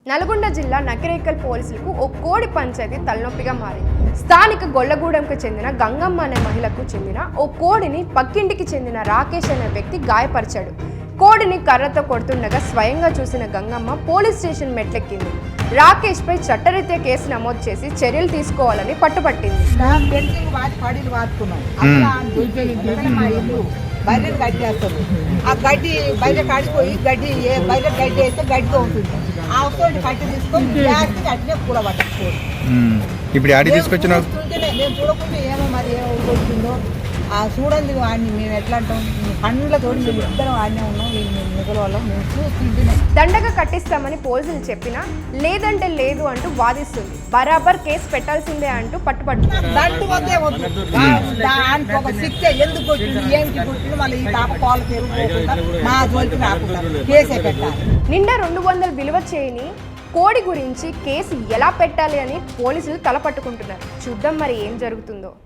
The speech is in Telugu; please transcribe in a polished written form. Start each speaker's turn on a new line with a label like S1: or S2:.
S1: నల్గొండ జిల్లా నకిరేకల్ పోలీసులకు ఓ కోడి పంచాయతీ తలనొప్పిగా మారింది. స్థానిక గొల్లగూడెంకు చెందిన గంగమ్మ అనే మహిళకు చెందిన ఓ కోడిని పక్కింటికి చెందిన రాకేష్ అనే వ్యక్తి గాయపరిచాడు. కోడిని కర్రతో కొడుతుండగా స్వయంగా చూసిన గంగమ్మ పోలీస్ స్టేషన్ మెట్లెక్కింది. రాకేష్ పై చట్టరీత్యా కేసు నమోదు చేసి చర్యలు తీసుకోవాలని పట్టుబట్టింది.
S2: బయట కట్టేస్తారు. ఆ గడ్డి బయట కాడిపోయి గడ్డి బయట గడ్డి వేస్తే గడ్డితో ఉంటుంది. ఆ వస్తుంది కట్టి తీసుకొని గ్యాస్ అట్లే కూడా పట్టకపోదు.
S3: ఇప్పుడు ఆడి తీసుకొచ్చిన
S2: మేము చూడకుండా ఏమో మరి ఏమో వచ్చిందో ఆ చూడండి వాడిని మేము ఎట్లా అంటాం పండ్లతో మేము ఇద్దరం ఆడనే ఉన్నాం. మిగల వాళ్ళం మేము చూస్తుంటేనే
S1: దండగా కట్టిస్తామని పోలీసులు చెప్పినా లేదంటే లేదు అంటూ వాదిస్తుంది. బరాబర్ కేసు పెట్టాల్సిందే అంటూ పట్టుబడుతుంది.
S2: దండు వద్దే వద్దు దానికి ఒక శిక్ష ఎందుకు కొట్టింది ఏంటి కొట్టింది మళ్ళీ ఈ తాప పాలు పెరుగుకోకుండా మా జోలికి రాకుండా కేసే పెట్టాలి.
S1: నిండా 200 విలువ చేయని కోడి గురించి కేసు ఎలా పెట్టాలి అని పోలీసులు తలపట్టుకుంటున్నారు. చూద్దాం మరి ఏం జరుగుతుందో.